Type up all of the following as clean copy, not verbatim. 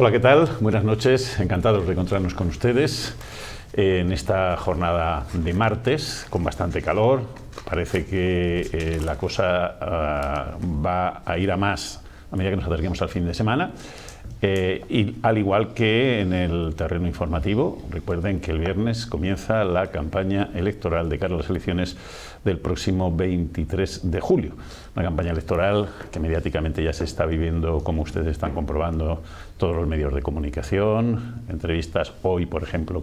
Hola, ¿qué tal? Buenas noches, encantados de encontrarnos con ustedes en esta jornada de martes con bastante calor. Parece que la cosa va a ir a más a medida que nos acerquemos al fin de semana. Y al igual que en el terreno informativo, recuerden que el viernes comienza la campaña electoral de cara a las elecciones del próximo 23 de julio. Una campaña electoral que mediáticamente ya se está viviendo, como ustedes están comprobando, todos los medios de comunicación, entrevistas hoy, por ejemplo,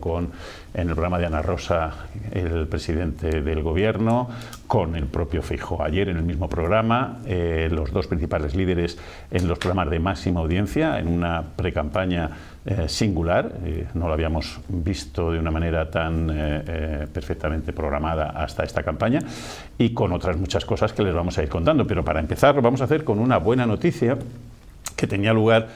en el programa de Ana Rosa, el presidente del gobierno, con el propio Feijóo ayer en el mismo programa, los dos principales líderes en los programas de máxima audiencia, en una pre-campaña singular, no lo habíamos visto de una manera tan perfectamente programada hasta esta campaña, y con otras muchas cosas que les vamos a ir contando. Pero para empezar lo vamos a hacer con una buena noticia que tenía lugar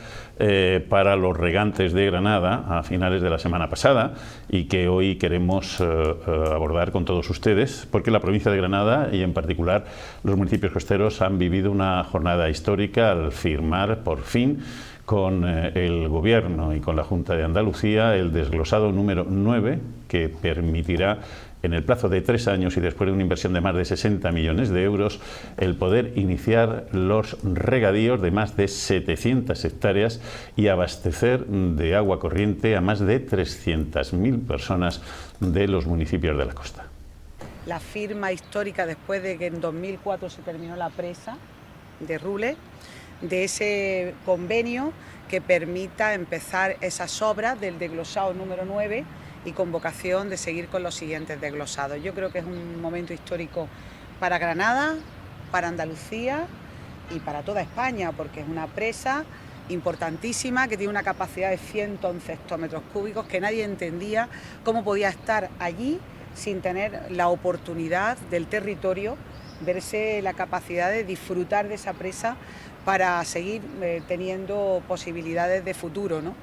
para los regantes de Granada a finales de la semana pasada y que hoy queremos abordar con todos ustedes, porque la provincia de Granada y en particular los municipios costeros han vivido una jornada histórica al firmar por fin con el Gobierno y con la Junta de Andalucía el desglosado número 9 que permitirá en el plazo de 3 años y después de una inversión de más de 60 millones de euros, el poder iniciar los regadíos de más de 700 hectáreas y abastecer de agua corriente a más de 300.000 personas de los municipios de la costa. La firma histórica después de que en 2004 se terminó la presa de Rules, de ese convenio que permita empezar esas obras del desglosado número 9 y con vocación de seguir con los siguientes desglosados. Yo creo que es un momento histórico para Granada, para Andalucía y para toda España, porque es una presa importantísima que tiene una capacidad de 111 hectómetros cúbicos que nadie entendía cómo podía estar allí sin tener la oportunidad del territorio, verse la capacidad de disfrutar de esa presa para seguir teniendo posibilidades de futuro, ¿no?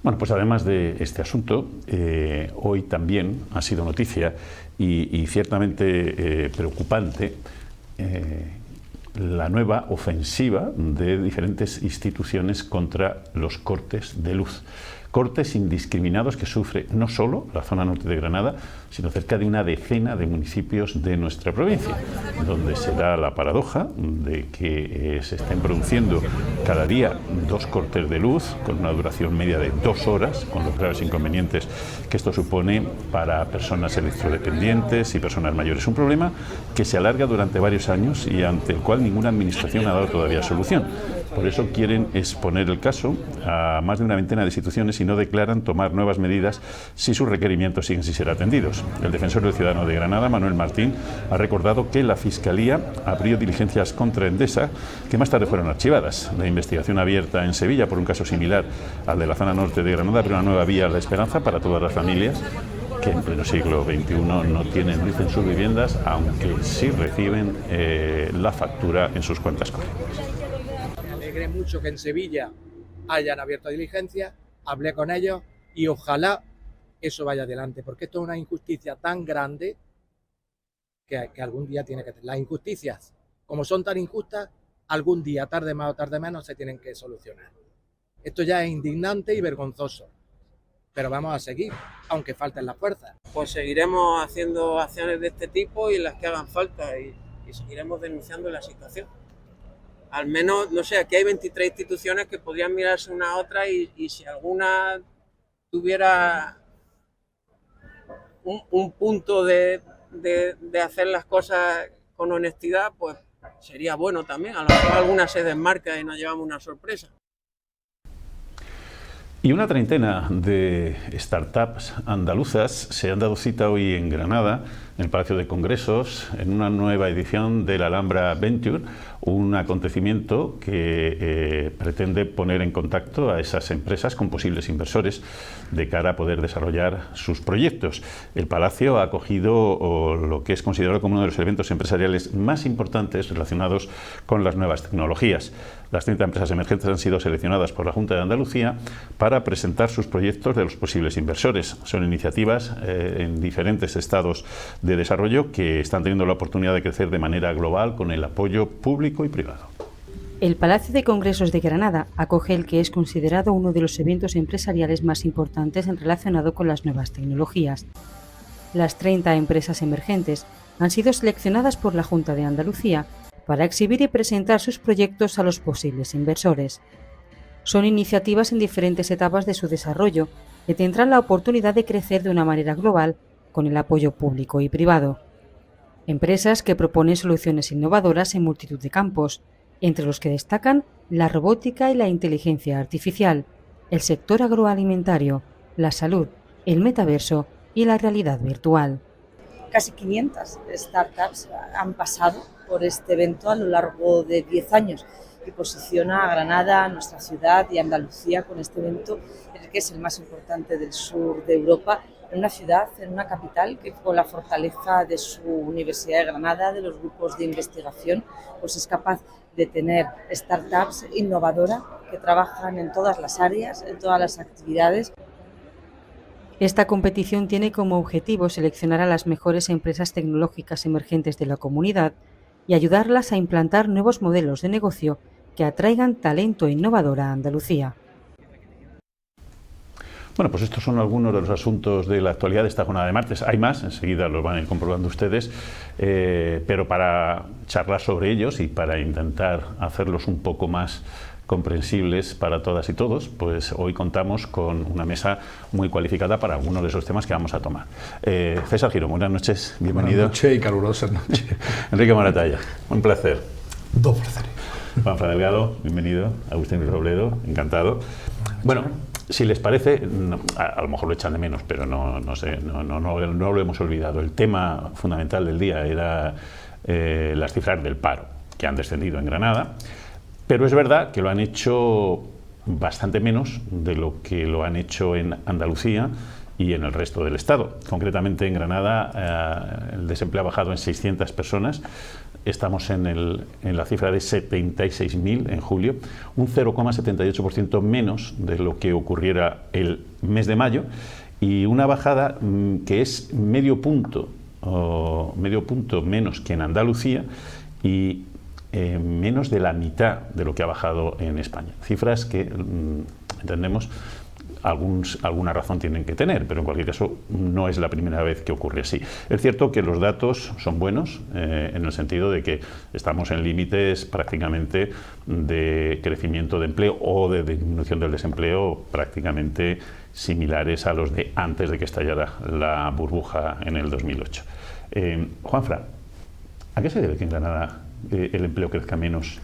Bueno, pues además de este asunto, hoy también ha sido noticia y ciertamente preocupante la nueva ofensiva de diferentes instituciones contra los cortes de luz. Cortes indiscriminados que sufre no solo la zona norte de Granada, sino cerca de una decena de municipios de nuestra provincia, donde se da la paradoja de que se estén produciendo cada día 2 cortes de luz con una duración media de 2 horas, con los graves inconvenientes que esto supone para personas electrodependientes y personas mayores. Un problema que se alarga durante varios años y ante el cual ninguna administración ha dado todavía solución. Por eso quieren exponer el caso a más de una veintena de instituciones y no declaran tomar nuevas medidas si sus requerimientos siguen sin ser atendidos. El defensor del ciudadano de Granada, Manuel Martín, ha recordado que la Fiscalía abrió diligencias contra Endesa que más tarde fueron archivadas. La investigación abierta en Sevilla por un caso similar al de la zona norte de Granada abrió una nueva vía a la esperanza para todas las familias que en pleno siglo XXI no tienen luz en sus viviendas, aunque sí reciben la factura en sus cuentas corrientes. Me alegré mucho que en Sevilla hayan abierto diligencias, hablé con ellos y ojalá eso vaya adelante, porque esto es una injusticia tan grande que algún día tiene que tener. Las injusticias, como son tan injustas, algún día, tarde más o tarde menos, se tienen que solucionar. Esto ya es indignante y vergonzoso, pero vamos a seguir, aunque falten las fuerzas. Pues seguiremos haciendo acciones de este tipo y las que hagan falta y seguiremos denunciando la situación. Al menos, no sé, aquí hay 23 instituciones que podrían mirarse una a otra y si alguna tuviera un punto de hacer las cosas con honestidad, pues sería bueno también. A lo mejor alguna se desmarca y nos llevamos una sorpresa. Y una treintena de startups andaluzas se han dado cita hoy en Granada, en el Palacio de Congresos, en una nueva edición del Alhambra Venture, un acontecimiento que pretende poner en contacto a esas empresas con posibles inversores de cara a poder desarrollar sus proyectos. El Palacio ha acogido lo que es considerado como uno de los eventos empresariales más importantes relacionados con las nuevas tecnologías. Las 30 empresas emergentes han sido seleccionadas por la Junta de Andalucía para presentar sus proyectos de los posibles inversores. Son iniciativas en diferentes estados de desarrollo que están teniendo la oportunidad de crecer de manera global con el apoyo público y privado. El Palacio de Congresos de Granada acoge el que es considerado uno de los eventos empresariales más importantes relacionado con las nuevas tecnologías. Las 30 empresas emergentes han sido seleccionadas por la Junta de Andalucía para exhibir y presentar sus proyectos a los posibles inversores. Son iniciativas en diferentes etapas de su desarrollo que tendrán la oportunidad de crecer de una manera global con el apoyo público y privado. Empresas que proponen soluciones innovadoras en multitud de campos, entre los que destacan la robótica y la inteligencia artificial, el sector agroalimentario, la salud, el metaverso y la realidad virtual. Casi 500 startups han pasado por este evento a lo largo de 10 años y posiciona a Granada, nuestra ciudad y Andalucía con este evento, que es el más importante del sur de Europa, en una ciudad, en una capital que con la fortaleza de su Universidad de Granada, de los grupos de investigación, pues es capaz de tener startups innovadoras que trabajan en todas las áreas, en todas las actividades. Esta competición tiene como objetivo seleccionar a las mejores empresas tecnológicas emergentes de la comunidad y ayudarlas a implantar nuevos modelos de negocio que atraigan talento innovador a Andalucía. Bueno, pues estos son algunos de los asuntos de la actualidad de esta jornada de martes. Hay más, enseguida los van a ir comprobando ustedes, pero para charlar sobre ellos y para intentar hacerlos un poco más comprensibles para todas y todos, pues hoy contamos con una mesa muy cualificada para algunos de esos temas que vamos a tomar. César Girón, buenas noches, bienvenido. Buenas noches y calurosas noches. Enrique Moratalla, un placer. Dos placeres. Juanfran Delgado, bienvenido. Agustín Luis Robledo, encantado. Bueno, si les parece, a lo mejor lo echan de menos, pero no lo hemos olvidado. El tema fundamental del día era las cifras del paro, que han descendido en Granada, pero es verdad que lo han hecho bastante menos de lo que lo han hecho en Andalucía y en el resto del Estado. Concretamente en Granada el desempleo ha bajado en 600 personas. Estamos en la cifra de 76.000 en julio, un 0,78% menos de lo que ocurriera el mes de mayo y una bajada que es medio punto menos que en Andalucía y menos de la mitad de lo que ha bajado en España. Cifras que entendemos alguna razón tienen que tener, pero en cualquier caso no es la primera vez que ocurre así. Es cierto que los datos son buenos en el sentido de que estamos en límites prácticamente de crecimiento de empleo o de disminución del desempleo prácticamente similares a los de antes de que estallara la burbuja en el 2008. Juanfran, ¿a qué se debe que en Granada el empleo crezca menos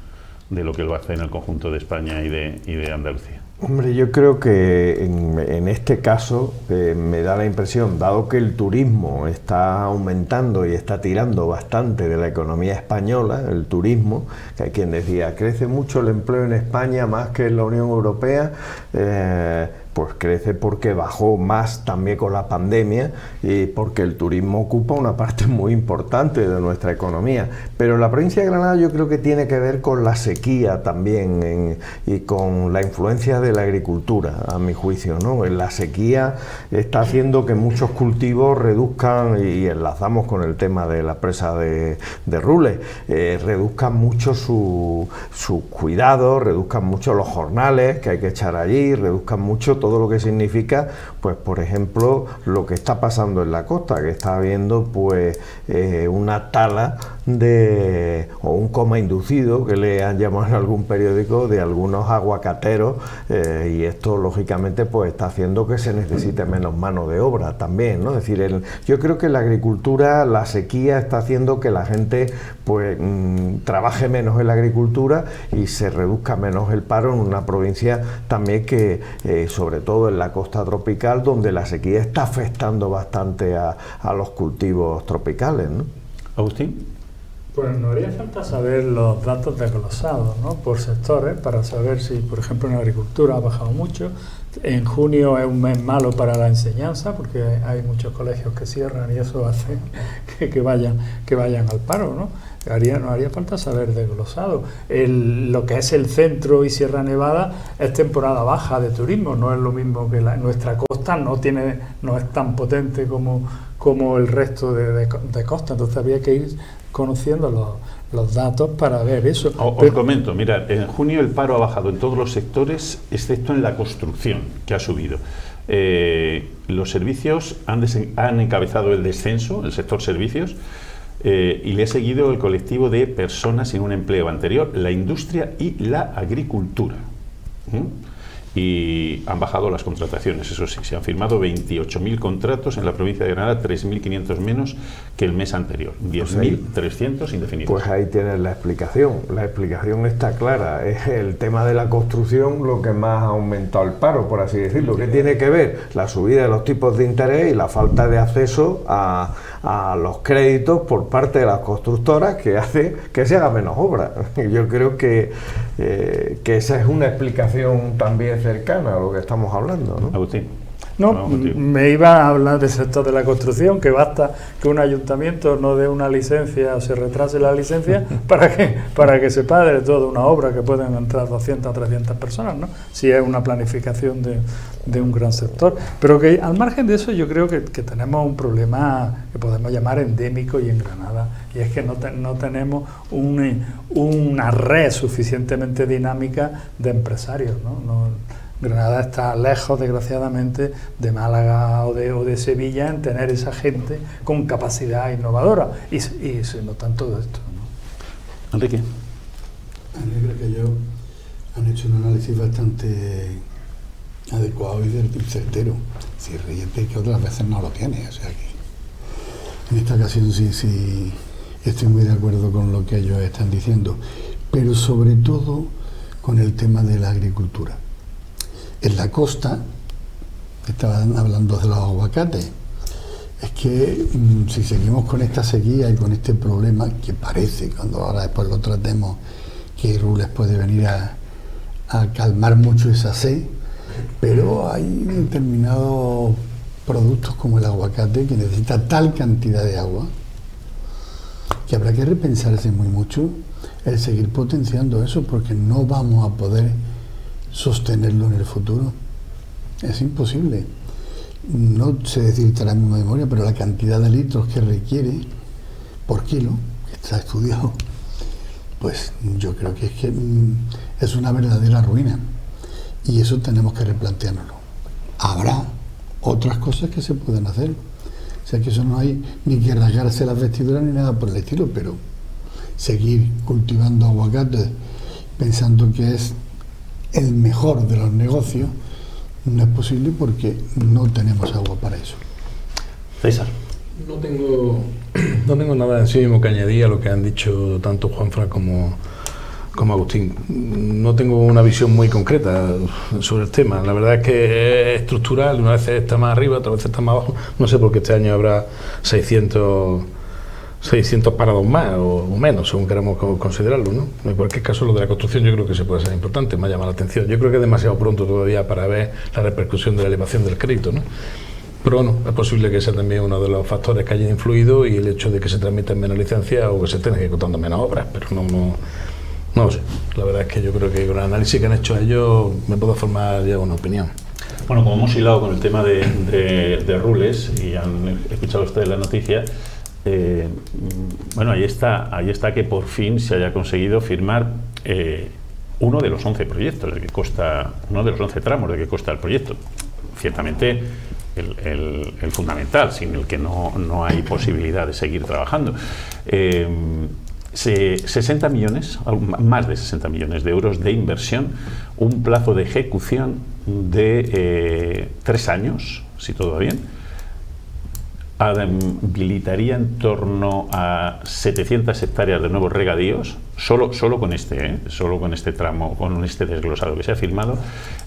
de lo que lo hace en el conjunto de España y de Andalucía? Hombre, yo creo que en este caso me da la impresión, dado que el turismo está aumentando y está tirando bastante de la economía española, el turismo, que hay quien decía, crece mucho el empleo en España más que en la Unión Europea, pues crece porque bajó más también con la pandemia y porque el turismo ocupa una parte muy importante de nuestra economía. Pero la provincia de Granada yo creo que tiene que ver con la sequía también y con la influencia de la agricultura, a mi juicio, ¿no? La sequía está haciendo que muchos cultivos reduzcan, y enlazamos con el tema de la presa de Rules, reduzcan mucho su cuidado, reduzcan mucho los jornales que hay que echar allí, reduzcan mucho todo lo que significa, pues por ejemplo, lo que está pasando en la costa, que está habiendo pues una tala o un coma inducido, que le han llamado en algún periódico, de algunos aguacateros, y esto lógicamente pues está haciendo que se necesite menos mano de obra también, ¿no? Es decir, yo creo que la agricultura, la sequía está haciendo que la gente pues trabaje menos en la agricultura y se reduzca menos el paro en una provincia también que sobre todo en la costa tropical, donde la sequía está afectando bastante a los cultivos tropicales, ¿no? Agustín. Pues nos haría falta saber los datos desglosados, ¿no?, por sectores, para saber si, por ejemplo, en agricultura ha bajado mucho. En junio es un mes malo para la enseñanza, porque hay muchos colegios que cierran y eso hace que vayan al paro, ¿no? Nos haría falta saber desglosado. Lo que es el centro y Sierra Nevada es temporada baja de turismo, no es lo mismo que nuestra costa, no es tan potente como el resto de costa, entonces había que ir conociendo los datos para ver eso. Os comento, mira, en junio el paro ha bajado en todos los sectores, excepto en la construcción, que ha subido. Los servicios han encabezado el descenso, el sector servicios, y le ha seguido el colectivo de personas sin un empleo anterior, la industria y la agricultura. Y han bajado las contrataciones, eso sí, se han firmado 28.000 contratos en la provincia de Granada, 3.500 menos que el mes anterior, 10.300 indefinidos. Pues ahí tienes la explicación está clara, es el tema de la construcción lo que más ha aumentado el paro, por así decirlo. ¿Qué tiene que ver? La subida de los tipos de interés y la falta de acceso a los créditos por parte de las constructoras, que hace que se haga menos obra. Yo creo que esa es una explicación también cercana a lo que estamos hablando, ¿no? Agustín. No, me iba a hablar del sector de la construcción, que basta que un ayuntamiento no dé una licencia o se retrase la licencia para que se pague toda una obra que pueden entrar 200 o 300 personas, ¿no? Si es una planificación de un gran sector. Pero que al margen de eso yo creo que tenemos un problema que podemos llamar endémico y en Granada, y es que no tenemos una red suficientemente dinámica de empresarios, ¿no? Granada está lejos, desgraciadamente, de Málaga o de Sevilla en tener esa gente con capacidad innovadora, y se notan todo esto, ¿no? Enrique. A mí creo que ellos han hecho un análisis bastante adecuado y certero. Si ríete que otras veces no lo tiene, o sea que en esta ocasión sí estoy muy de acuerdo con lo que ellos están diciendo, pero sobre todo con el tema de la agricultura. En la costa, estaban hablando de los aguacates, es que si seguimos con esta sequía y con este problema, que parece, cuando ahora después lo tratemos, que Rules puede venir a calmar mucho esa sed, pero hay determinados productos como el aguacate que necesita tal cantidad de agua que habrá que repensarse muy mucho el seguir potenciando eso, porque no vamos a poder sostenerlo en el futuro. Es imposible. No sé decirte ahora mismo de memoria, pero la cantidad de litros que requiere por kilo, que está estudiado, pues yo creo que es una verdadera ruina, y eso tenemos que replanteárnoslo. Habrá otras cosas que se pueden hacer, o sea que eso no hay ni que rasgarse las vestiduras ni nada por el estilo, pero seguir cultivando aguacates pensando que es el mejor de los negocios no es posible, porque no tenemos agua para eso. César. No tengo nada de sí mismo que añadir a lo que han dicho tanto Juanfran como Agustín. No tengo una visión muy concreta sobre el tema. La verdad es que es estructural, una vez está más arriba, otra vez está más abajo. No sé por qué este año habrá 600 parados más o menos, según queramos considerarlo, ¿no? En cualquier caso, lo de la construcción yo creo que se puede ser importante, me ha llamado la atención. Yo creo que es demasiado pronto todavía para ver la repercusión de la elevación del crédito, ¿no? Pero bueno, es posible que sea también uno de los factores que haya influido, y el hecho de que se transmitan menos licencias o que se estén ejecutando menos obras, pero no lo sé. La verdad es que yo creo que con el análisis que han hecho ellos me puedo formar ya una opinión. Bueno, como hemos hilado con el tema de Rules, y han escuchado ustedes la noticia, bueno, ahí está que por fin se haya conseguido firmar uno de los 11 proyectos de que consta, uno de los 11 tramos de que consta el proyecto. Ciertamente el fundamental, sin el que no hay posibilidad de seguir trabajando. 60 millones, más de 60 millones de euros de inversión, un plazo de ejecución de 3 años, si todo va bien. Habilitaría en torno a 700 hectáreas de nuevos regadíos, solo con este tramo, con este desglosado que se ha firmado,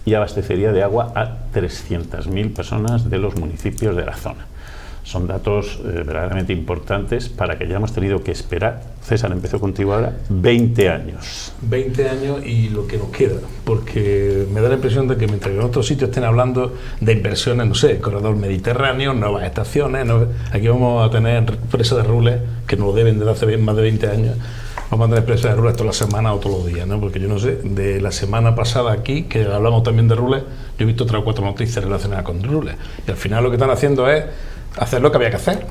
y abastecería de agua a 300.000 personas de los municipios de la zona. Son datos verdaderamente importantes para que hayamos tenido que esperar, César, empezó contigo ahora, 20 años. 20 años y lo que nos queda, porque me da la impresión de que mientras que en otros sitios estén hablando de inversiones, no sé, corredor mediterráneo, nuevas estaciones, aquí vamos a tener presas de Rules, que nos lo deben desde hace más de 20 años, vamos a tener presas de Rules todas las semanas o todos los días, ¿no? Porque yo no sé, de la semana pasada aquí, que hablamos también de Rules, yo he visto 3 o 4 noticias relacionadas con Rules, y al final lo que están haciendo es hacer lo que había que hacer.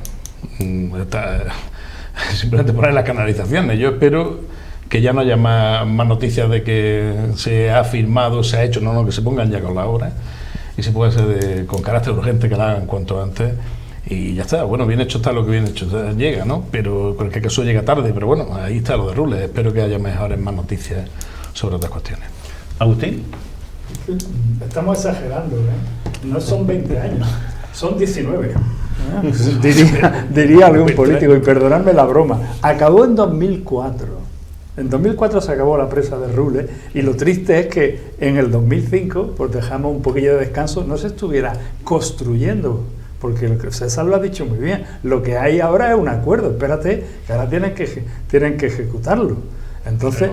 simplemente poner las canalizaciones. Yo espero que ya no haya más noticias de que se ha firmado, se ha hecho, no, que se pongan ya con la obra y se pueda hacer con carácter urgente, que la hagan cuanto antes y ya está. Bueno, bien hecho está lo que bien hecho está, llega, ¿no? Pero en cualquier caso llega tarde, pero bueno, ahí está lo de Rules. Espero que haya más noticias sobre otras cuestiones. ¿Agustín? Estamos exagerando, ¿eh? No son 20 años, son 19. Diría algún político, y perdonadme la broma, acabó en 2004. En 2004 se acabó la presa de Rules y lo triste es que en el 2005, pues dejamos un poquillo de descanso, no se estuviera construyendo, porque César lo ha dicho muy bien, lo que hay ahora es un acuerdo, espérate, que ahora tienen que ejecutarlo. Entonces,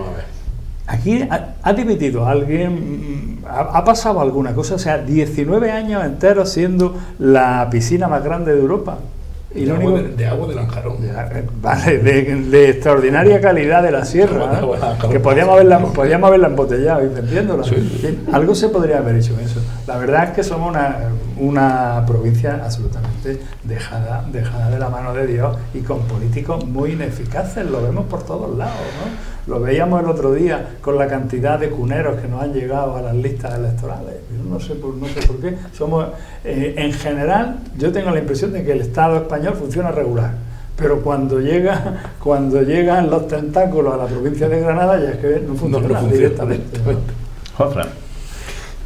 aquí ha dimitido alguien, ha pasado alguna cosa, o sea, 19 años enteros siendo la piscina más grande de Europa. Y de agua de Lanjarón. Vale, de extraordinaria calidad de la sierra, que podíamos haberla embotellado y vendiéndola. Sí. Algo se podría haber hecho eso. La verdad es que somos una provincia absolutamente dejada de la mano de Dios y con políticos muy ineficaces, lo vemos por todos lados, ¿no? Lo veíamos el otro día con la cantidad de cuneros que nos han llegado a las listas electorales. Yo no sé por qué. En general, yo tengo la impresión de que el Estado español funciona regular. Pero cuando llegan los tentáculos a la provincia de Granada, ya es que no funciona directamente. Juanfran.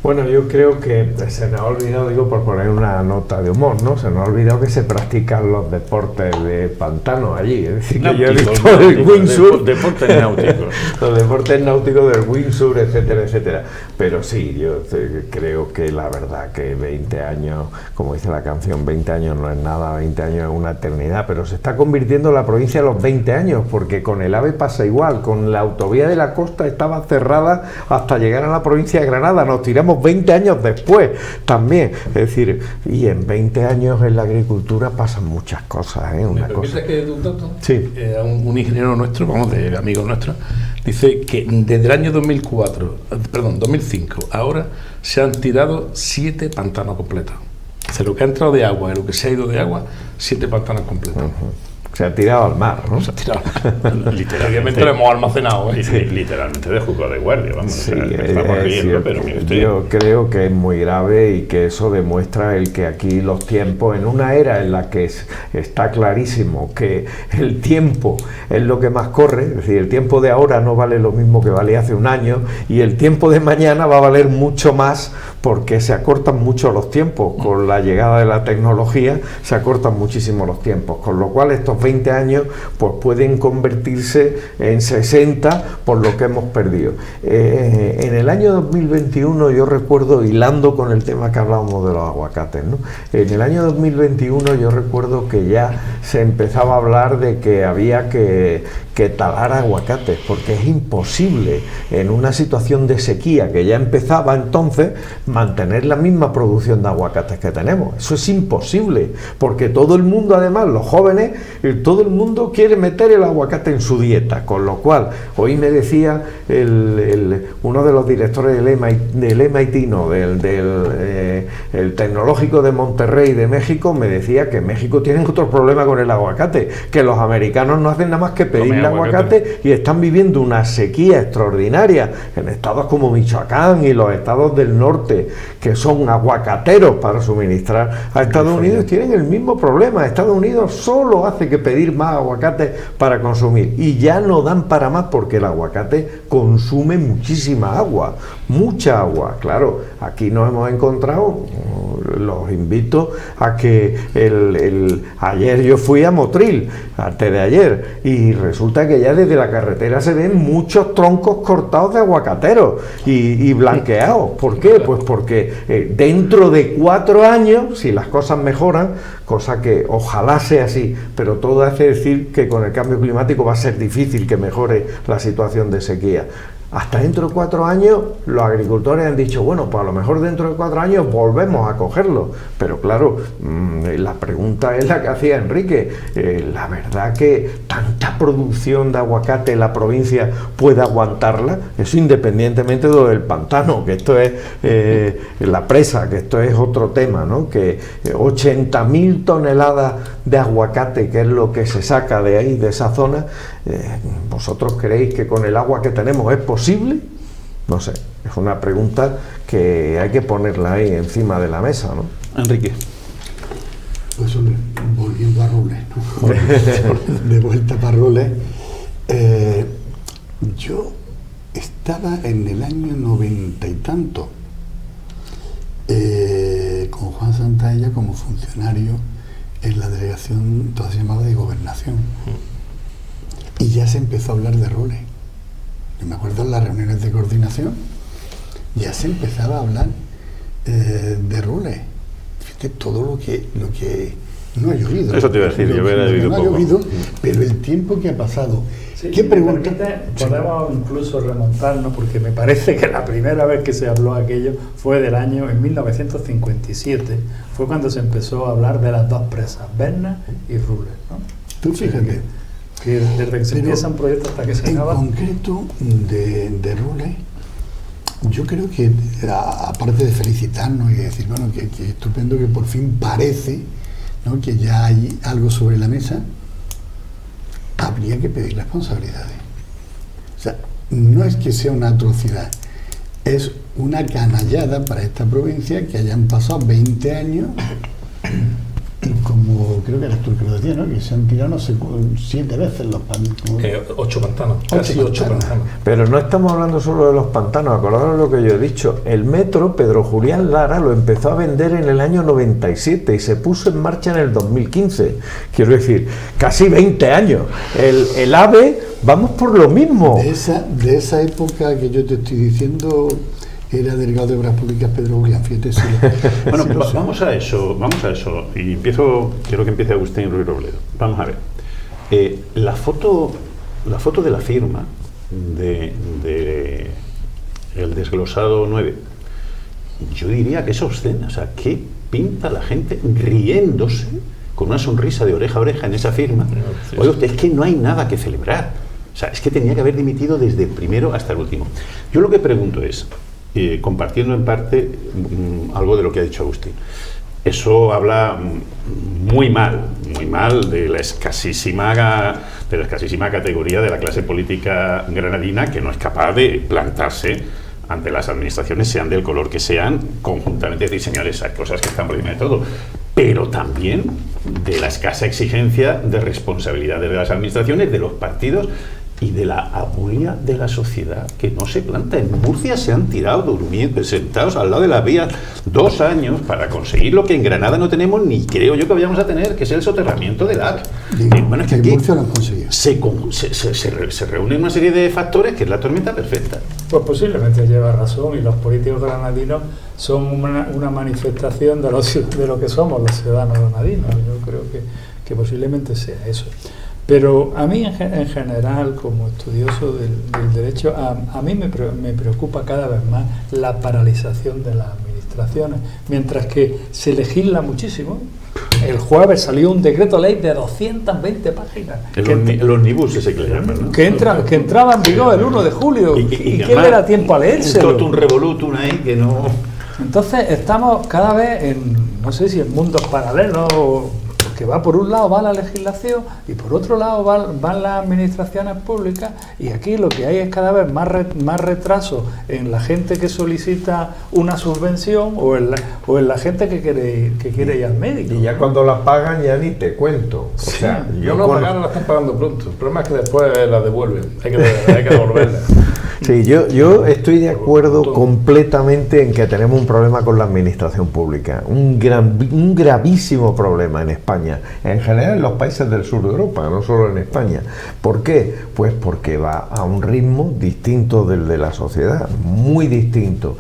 Bueno, yo creo que se nos ha olvidado, digo, por poner una nota de humor, ¿no? Se nos ha olvidado que se practican los deportes de pantano allí. Es decir, que yo he visto el windsurf, deportes náuticos. Los deportes náuticos del windsurf, etcétera, etcétera. Pero sí, yo creo que la verdad que 20 años, como dice la canción, 20 años no es nada, 20 años es una eternidad, pero se está convirtiendo la provincia a los 20 años, porque con el AVE pasa igual, con la autovía de la costa estaba cerrada hasta llegar a la provincia de Granada, nos tiramos 20 años después también, es decir, y en 20 años en la agricultura pasan muchas cosas, ¿eh? Una cosa que un dato, sí. Un ingeniero nuestro, de amigo nuestro, dice que desde el año 2005 ahora se han tirado 7 pantanos completos. O sea, lo que ha entrado de agua y lo que se ha ido de agua, 7 pantanos completos. Se ha tirado al mar, ¿no? Se ha tirado literalmente lo hemos almacenado, ¿eh? Sí, literalmente de juzgado de guardia, vamos. Sí, estamos riendo, pero mire usted. Yo creo que es muy grave y que eso demuestra el que aquí los tiempos, en una era en la que está clarísimo que el tiempo es lo que más corre, es decir, el tiempo de ahora no vale lo mismo que valía hace un año y el tiempo de mañana va a valer mucho más porque se acortan mucho los tiempos. Con la llegada de la tecnología se acortan muchísimo los tiempos, con lo cual estos 20 años pues pueden convertirse en 60 por lo que hemos perdido. En el año 2021 yo recuerdo, hilando con el tema que hablábamos de los aguacates, ¿no? En el año 2021 yo recuerdo que ya se empezaba a hablar de que había que talar aguacates, porque es imposible en una situación de sequía que ya empezaba entonces mantener la misma producción de aguacates que tenemos. Eso es imposible, porque todo el mundo, además los jóvenes, todo el mundo quiere meter el aguacate en su dieta, con lo cual hoy me decía uno de los directores del MIT, no, el Tecnológico de Monterrey de México, me decía que México tiene otro problema con el aguacate, que los americanos no hacen nada más que pedirle aguacate y están viviendo una sequía extraordinaria en estados como Michoacán y los estados del norte, que son aguacateros para suministrar a Estados Unidos, tienen el mismo problema. Estados Unidos solo hace que pedir más aguacate para consumir y ya no dan para más porque el aguacate consume muchísima agua, mucha agua. Claro, aquí nos hemos encontrado, los invito a que ayer yo fui a Motril, antes de ayer, y resulta que ya desde la carretera se ven muchos troncos cortados de aguacateros y blanqueados. ¿Por qué? Pues porque dentro de 4 años, si las cosas mejoran, cosa que ojalá sea así, pero todo hace decir que con el cambio climático va a ser difícil que mejore la situación de sequía. hasta dentro de 4 años los agricultores han dicho, bueno, pues a lo mejor dentro de 4 años volvemos a cogerlo. Pero claro, la pregunta es la que hacía Enrique. La verdad que tanta producción de aguacate la provincia puede aguantarla, eso independientemente de lo del pantano, que esto es la presa, que esto es otro tema, ¿no? Que 80.000 toneladas de aguacate, que es lo que se saca de ahí, de esa zona, ¿vosotros creéis que con el agua que tenemos es posible? No sé, es una pregunta que hay que ponerla ahí encima de la mesa, ¿no? Enrique. Pues hombre, volviendo a Rules, ¿no? De vuelta para Rules, yo estaba en el año 90 y tanto con Juan Santaella como funcionario en la delegación, entonces llamada de Gobernación, y ya se empezó a hablar de Rules. Yo me acuerdo en las reuniones de coordinación ya se empezaba a hablar de Rules. Fíjate todo lo que no ha llovido. Eso te iba a decir, yo hubiera llovido no poco. Ha llovido, pero el tiempo que ha pasado. Sí, ¿Qué pregunta? Podemos incluso remontarnos, porque me parece que la primera vez que se habló aquello fue en 1957, fue cuando se empezó a hablar de las dos presas, Berna y Rules, ¿no? Tú fíjate. Que desde que se empieza un proyecto hasta que se acaba. En concreto, de Rules, yo creo que, aparte de felicitarnos y decir, bueno, que estupendo que por fin parece, ¿no?, que ya hay algo sobre la mesa, habría que pedir responsabilidades. O sea, no es que sea una atrocidad, es una canallada para esta provincia que hayan pasado 20 años y como creo que eres tú el que lo decía, ¿no?, que se han tirado no sé 7 veces los pantanos. 8 pantanos, casi 8 pantanos. Pero no estamos hablando solo de los pantanos, acordaros lo que yo he dicho. El metro, Pedro Julián Lara lo empezó a vender en el año 97 y se puso en marcha en el 2015. Quiero decir, casi 20 años. El AVE, vamos por lo mismo. De esa época que yo te estoy diciendo, era delegado de Obras Públicas Pedro Julián, fíjate. Bueno, vamos a eso. Y quiero que empiece Agustín Ruiz Robledo. Vamos a ver. La foto de la firma de el desglosado 9, yo diría que es obscena. O sea, ¿qué pinta la gente riéndose con una sonrisa de oreja a oreja en esa firma? Oye, usted, es que no hay nada que celebrar. O sea, es que tenía que haber dimitido desde el primero hasta el último. Yo lo que pregunto es, compartiendo en parte algo de lo que ha dicho Agustín, eso habla muy mal de la escasísima categoría de la clase política granadina, que no es capaz de plantarse ante las administraciones, sean del color que sean, conjuntamente decir, señores, hay cosas que están por encima de todo, pero también de la escasa exigencia de responsabilidad de las administraciones, de los partidos y de la abulia de la sociedad, que no se planta. En Murcia se han tirado durmiendo, sentados al lado de las vías 2 años para conseguir lo que en Granada no tenemos, ni creo yo que vayamos a tener, que es el soterramiento del AC. Bueno, es que aquí Murcia lo han conseguido. Se reúnen una serie de factores que es la tormenta perfecta. Pues posiblemente lleva razón, y los políticos granadinos son una manifestación de lo que somos los ciudadanos granadinos. Yo creo que posiblemente sea eso. Pero a mí en general, como estudioso del derecho, a mí me preocupa cada vez más la paralización de las administraciones, mientras que se legisla muchísimo. El jueves salió un decreto ley de 220 páginas. El omnibus ese que le llaman, ¿no? Que entraba en vigor el 1 de julio. ¿Y quién le da tiempo a leérselo? Un totum revolutum ahí que no... Entonces estamos cada vez en, no sé si en mundos paralelos, que va por un lado va la legislación y por otro lado van las administraciones públicas, y aquí lo que hay es cada vez más retraso en la gente que solicita una subvención o en la gente que quiere ir al médico. Y ya cuando las pagan ya ni te cuento. O sea, yo no pagar, la están pagando pronto. El problema es que después la devuelven. Hay que devolverla. Sí, yo estoy de acuerdo completamente en que tenemos un problema con la administración pública, un gravísimo problema en España, en general en los países del sur de Europa, no solo en España. ¿Por qué? Pues porque va a un ritmo distinto del de la sociedad, muy distinto.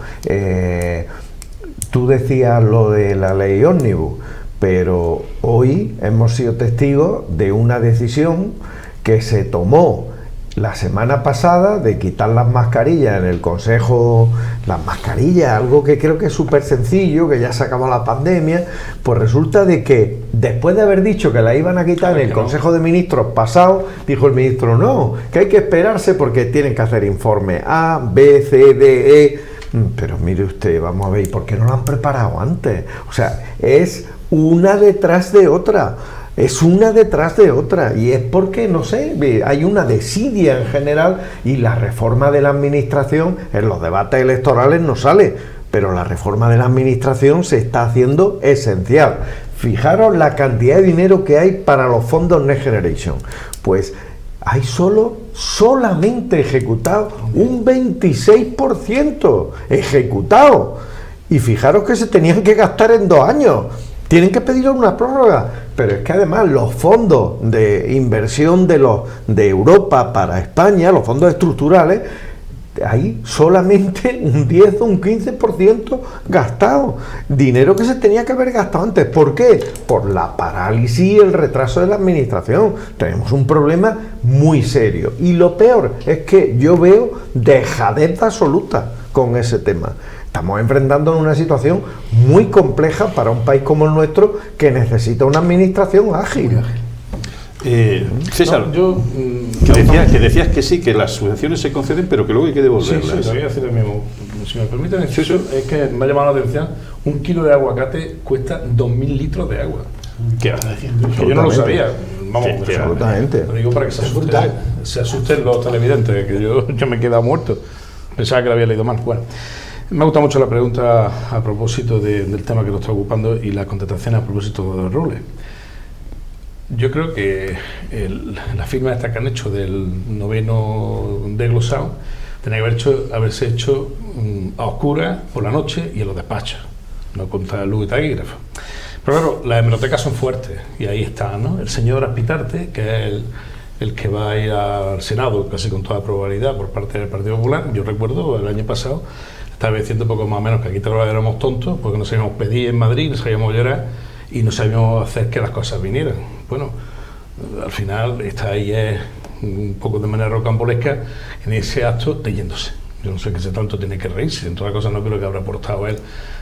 Tú decías lo de la ley ómnibus, pero hoy hemos sido testigos de una decisión que se tomó la semana pasada de quitar las mascarillas en el Consejo, las mascarillas, algo que creo que es súper sencillo, que ya se acabó la pandemia, pues resulta de que después de haber dicho que la iban a quitar en el Consejo de Ministros pasado, dijo el ministro no, que hay que esperarse porque tienen que hacer informe A, B, C, D, E. Pero mire usted, vamos a ver, ¿y por qué no lo han preparado antes? O sea, es una detrás de otra. Es una detrás de otra, y es porque, no sé, hay una desidia en general, y la reforma de la administración en los debates electorales no sale, pero la reforma de la administración se está haciendo esencial. Fijaros la cantidad de dinero que hay para los fondos Next Generation. Pues hay solamente ejecutado un 26% ejecutado, y fijaros que se tenían que gastar en 2 años. Tienen que pedir una prórroga, pero es que además los fondos de inversión de Europa para España, los fondos estructurales, hay solamente un 10 o un 15% gastado. Dinero que se tenía que haber gastado antes. ¿Por qué? Por la parálisis y el retraso de la administración. Tenemos un problema muy serio. Y lo peor es que yo veo dejadez absoluta con ese tema. Estamos enfrentando una situación muy compleja para un país como el nuestro, que necesita una administración ágil. César, que decías que sí, que las subvenciones se conceden, pero que luego hay que devolverlas. Sí, te voy a decir lo mismo. Si me permiten, es que me ha llamado la atención, 1 kilo de aguacate cuesta 2.000 litros de agua. ¿Qué vas diciendo? Que yo no lo sabía. Vamos, absolutamente. Lo digo para que se asusten los televidentes, que yo me he quedado muerto. Pensaba que lo había leído mal. Bueno. Me ha gustado mucho la pregunta a propósito del tema que nos está ocupando y la contestación a propósito de los roles. Yo creo que la firma esta que han hecho del 9º desglosado tenía que haberse hecho a oscuras por la noche y en los despachos, no contra luz y taquígrafo. Pero claro, las hemerotecas son fuertes y ahí está, ¿no? El señor Aspitarte, que es el que va a ir al Senado casi con toda probabilidad por parte del Partido Popular. Yo recuerdo el año pasado estaba diciendo poco más o menos que aquí todos éramos tontos porque no sabíamos pedir en Madrid, no sabíamos llorar y no sabíamos hacer que las cosas vinieran. Bueno, al final está ahí un poco de manera rocambolesca en ese acto yéndose. Yo no sé qué sé tanto tiene que reírse, en todas las cosas no creo que habrá aportado él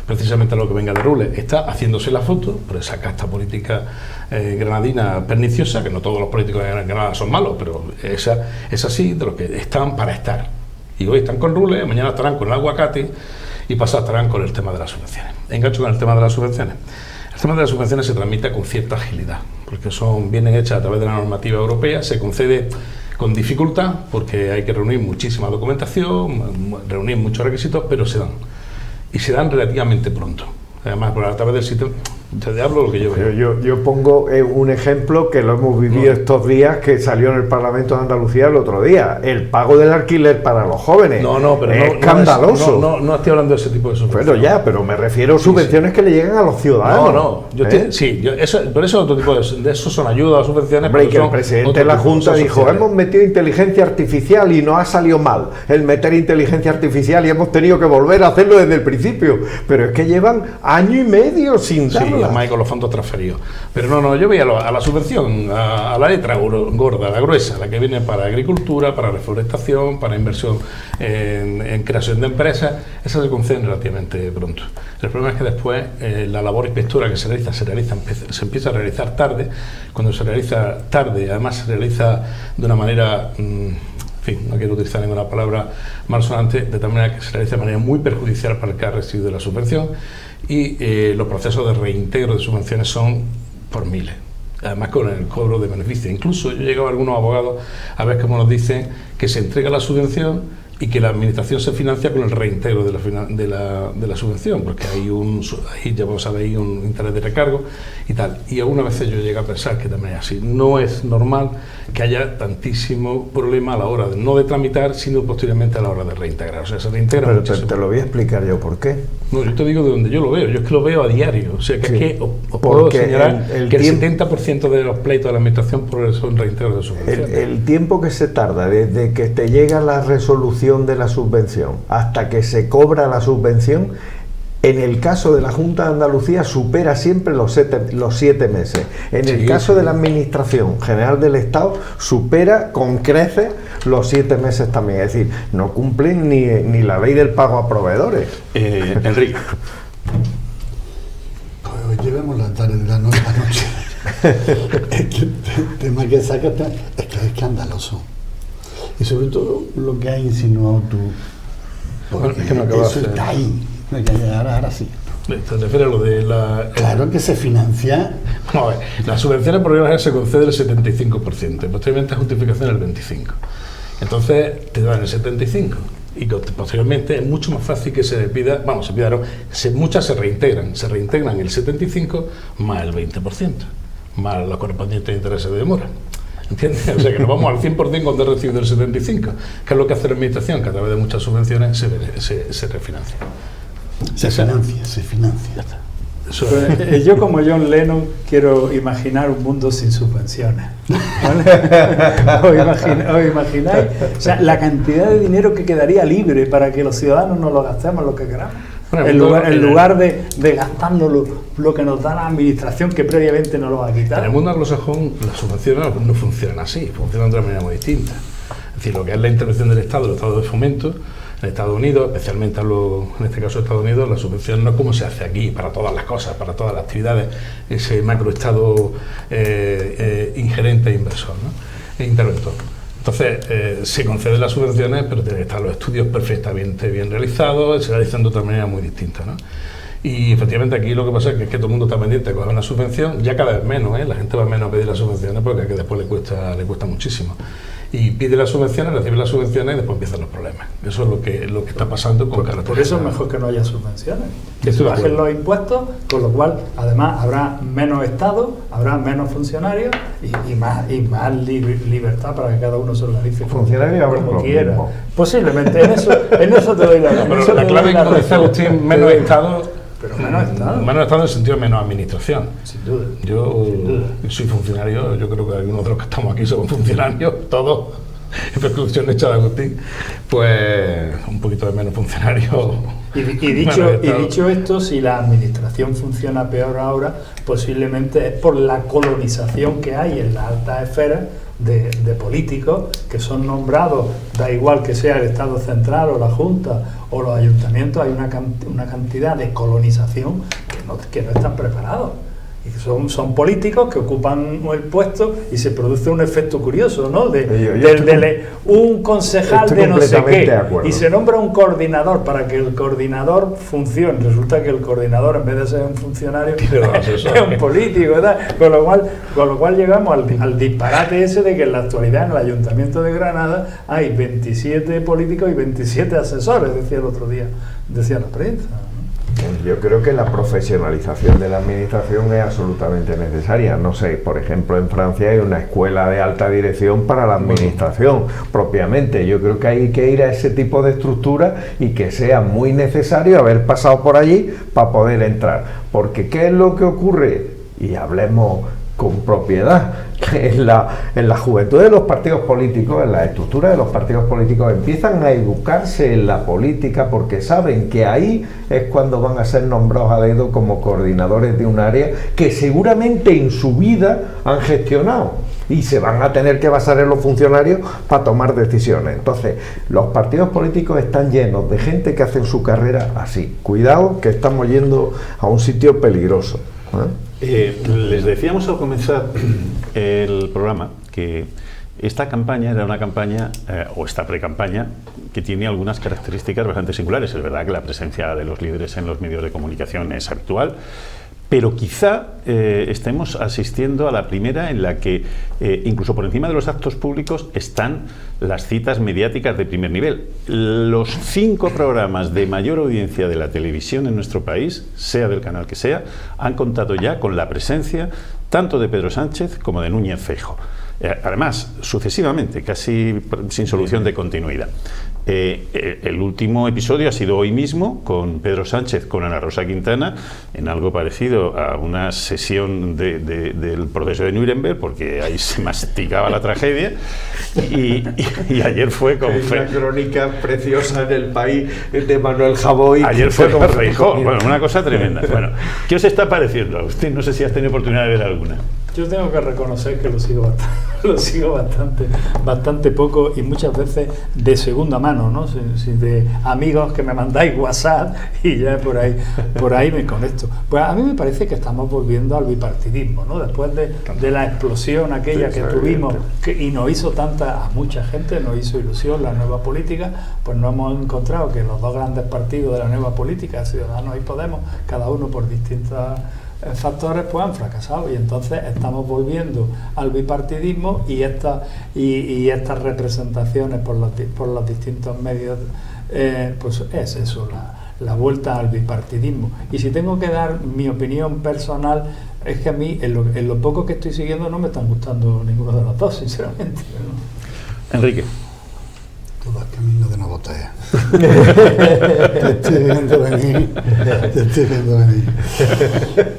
precisamente a lo que venga de Rules. Está haciéndose la foto por esa casta política granadina perniciosa, que no todos los políticos de Granada son malos, pero esa es así, de los que están para estar. Y hoy están con Rules, mañana estarán con el aguacate y pasado estarán con el tema de las subvenciones. Engancho con el tema de las subvenciones. El tema de las subvenciones se tramita con cierta agilidad, porque vienen hechas a través de la normativa europea, se concede con dificultad, porque hay que reunir muchísima documentación, reunir muchos requisitos, pero se dan. Y se dan relativamente pronto. Además, a través del sistema... Te hablo lo que yo veo. Yo pongo un ejemplo que lo hemos vivido estos días, que salió en el Parlamento de Andalucía el otro día. El pago del alquiler para los jóvenes. Pero es escandaloso. No estoy hablando de ese tipo de subvenciones. Bueno, ya, pero me refiero a subvenciones que le llegan a los ciudadanos. Pero eso es otro tipo de eso son ayudas o subvenciones. Hombre, y que el presidente de la Junta dijo, hemos metido inteligencia artificial y nos ha salido mal el meter inteligencia artificial y hemos tenido que volver a hacerlo desde el principio. Pero es que llevan año y medio sin darla. Y además con los fondos transferidos. Pero yo veía a la subvención, a la letra gorda, la gruesa, la que viene para agricultura, para reforestación, para inversión en creación de empresas, esa se concede relativamente pronto. El problema es que después la labor inspectora que se empieza a realizar tarde. Cuando se realiza tarde, además se realiza de una manera... en fin, no quiero utilizar ninguna palabra malsonante, de tal manera que se realiza de manera muy perjudicial para el que ha recibido la subvención, y los procesos de reintegro de subvenciones son por miles, además con el cobro de beneficios. Incluso yo he llegado a algunos abogados a ver cómo nos dicen que se entrega la subvención y que la administración se financia con el reintegro de la subvención, porque ahí ya vos sabéis, un interés de recargo y tal. Y algunas veces yo llego a pensar que también es así. No es normal que haya tantísimo problema a la hora no de tramitar, sino posteriormente a la hora de reintegrar. O sea, se reintegra pero muchísimo. te lo voy a explicar yo por qué. No, yo te digo de donde yo lo veo. Yo es que lo veo a diario. O sea, que sí, es que os puedo señalar que el 70% de los pleitos de la administración son reintegros de subvenciones. El tiempo que se tarda desde que te llega la resolución de la subvención hasta que se cobra la subvención En el caso de la Junta de Andalucía supera siempre los 7 meses. En el caso de la Administración General del Estado supera con creces los 7 meses también. Es decir, no cumplen ni la ley del pago a proveedores. Enrique. Pues hoy llevemos la tarde de la noche. Es que el tema que sacas es que es escandaloso. Y sobre todo lo que has insinuado tú. Porque es que eso está ahí. Ahora sí. ¿Te refieres a lo de la...? Claro que se financia. No, a ver, las subvenciones por regla se concede el 75%, posteriormente justificación el 25%. Entonces te dan el 75%. Y posteriormente es mucho más fácil que se pida, muchas se reintegran el 75% más el 20%, más los correspondientes intereses de demora. ¿Entiendes? O sea que nos vamos al 100% cuando he recibido el 75%, que es lo que hace la Administración, que a través de muchas subvenciones se refinancia. Se financia. Pues, yo, como John Lennon, quiero imaginar un mundo sin subvenciones. ¿Vale? ¿Os imagináis? O sea, la cantidad de dinero que quedaría libre para que los ciudadanos nos lo gastemos lo que queramos. Bueno, en lugar de gastarnos lo que nos da la administración, que previamente nos lo va a quitar. En el mundo anglosajón las subvenciones no funcionan así, funcionan de una manera muy distinta. Es decir, lo que es la intervención del Estado, el Estado de fomento, en Estados Unidos, especialmente en este caso Estados Unidos, la subvención no es como se hace aquí, para todas las cosas, para todas las actividades, ese macroestado ingerente e inversor, ¿no? E interventor. Entonces, se conceden las subvenciones, pero tienen que estar los estudios perfectamente bien realizados, se realizan de otra manera muy distinta, ¿no? Y efectivamente aquí lo que pasa es que todo el mundo está pendiente de coger una subvención, ya cada vez menos, la gente va menos a pedir las subvenciones porque que después le cuesta muchísimo. Y pide las subvenciones, recibe las subvenciones y después empiezan los problemas. Eso es lo que está pasando con características. Por eso es mejor que no haya subvenciones, que se bajen los impuestos, con lo cual además habrá menos Estado, habrá menos funcionarios y más libertad para que cada uno se organice como quiera. Posiblemente, en eso te doy la razón. Pero la clave, como dice Agustín, menos Estado. Pero menos Estado. Menos Estado en el sentido de menos administración. Sin duda. Yo soy funcionario, yo creo que algunos de los que estamos aquí somos funcionarios, todos, en percusión hecha de Agustín, pues un poquito de menos funcionarios. Y dicho esto, si la administración funciona peor ahora, posiblemente es por la colonización que hay en las altas esferas de políticos que son nombrados, da igual que sea el Estado central o la Junta o los ayuntamientos, hay una cantidad de colonización que no están preparados. Y son políticos que ocupan el puesto y se produce un efecto curioso, ¿no? Un concejal de no sé qué y se nombra un coordinador para que el coordinador funcione. Resulta que el coordinador, en vez de ser un funcionario, es un político, ¿verdad? Con lo cual llegamos al disparate ese de que en la actualidad en el Ayuntamiento de Granada hay 27 políticos y 27 asesores, decía el otro día, decía la prensa. Yo creo que la profesionalización de la administración es absolutamente necesaria. No sé, por ejemplo, en Francia hay una escuela de alta dirección para la administración propiamente. Yo creo que hay que ir a ese tipo de estructura y que sea muy necesario haber pasado por allí para poder entrar. Porque ¿qué es lo que ocurre? Y hablemos con propiedad. En la juventud de los partidos políticos, en la estructura de los partidos políticos, empiezan a educarse en la política porque saben que ahí es cuando van a ser nombrados a dedo como coordinadores de un área que seguramente en su vida han gestionado y se van a tener que basar en los funcionarios para tomar decisiones. Entonces, los partidos políticos están llenos de gente que hacen su carrera así. Cuidado que estamos yendo a un sitio peligroso, les decíamos al comenzar el programa que esta campaña era una campaña, o esta pre-campaña, que tiene algunas características bastante singulares. Es verdad que la presencia de los líderes en los medios de comunicación es habitual, pero quizá estemos asistiendo a la primera en la que, incluso por encima de los actos públicos, están las citas mediáticas de primer nivel. Los 5 programas de mayor audiencia de la televisión en nuestro país, sea del canal que sea, han contado ya con la presencia tanto de Pedro Sánchez como de Núñez Feijóo. Además, sucesivamente, casi sin solución de continuidad. El último episodio ha sido hoy mismo, con Pedro Sánchez, con Ana Rosa Quintana, en algo parecido a una sesión del proceso de Nuremberg, porque ahí se masticaba la tragedia, y ayer fue con una crónica preciosa del País de Manuel Javoy. Ayer fue con Feijóo. Bueno, una cosa tremenda. Bueno, ¿qué os está pareciendo, Agustín? No sé si has tenido oportunidad de ver alguna. Yo tengo que reconocer que lo sigo bastante poco, y muchas veces de segunda mano, ¿no? De amigos que me mandáis WhatsApp y ya por ahí me conecto. Pues a mí me parece que estamos volviendo al bipartidismo, ¿no? Después de la explosión aquella que tuvimos, y nos hizo a mucha gente nos hizo ilusión la nueva política, pues nos hemos encontrado que los dos grandes partidos de la nueva política, Ciudadanos y Podemos, cada uno por distintas factores, pues han fracasado, y entonces estamos volviendo al bipartidismo, y estas representaciones por los distintos medios, pues es eso, la vuelta al bipartidismo. Y si tengo que dar mi opinión personal, es que a mí en lo poco que estoy siguiendo no me están gustando ninguno de los dos, sinceramente, ¿no? Enrique. Tú vas camino de no votar. Te estoy viendo venir.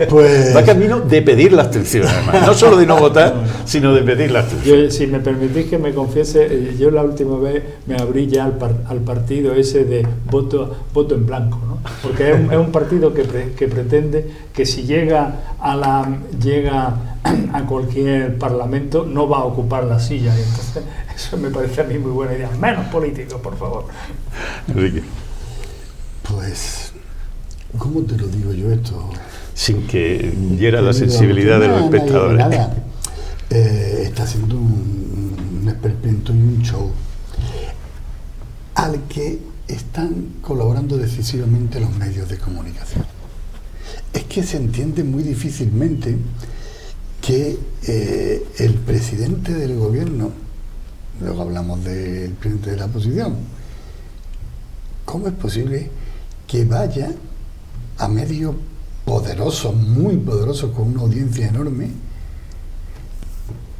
Pues... Va camino de pedir la abstención, además. No solo de no votar, sino de pedir la abstención. Si me permitís que me confiese, yo la última vez me abrí ya al partido ese de voto en blanco, ¿no? Porque es un partido que pretende que si llega a cualquier parlamento no va a ocupar la silla, y entonces eso me parece a mí muy buena idea. Menos políticos, por favor. Enrique. Pues, ¿cómo te lo digo yo esto? Sin que hiera la sensibilidad de los espectadores. Nada. Está haciendo un esperpento y un show al que están colaborando decisivamente los medios de comunicación. Es que se entiende muy difícilmente que el presidente del gobierno, luego hablamos del presidente de la oposición, ¿cómo es posible que vaya a medios poderosos, muy poderosos, con una audiencia enorme,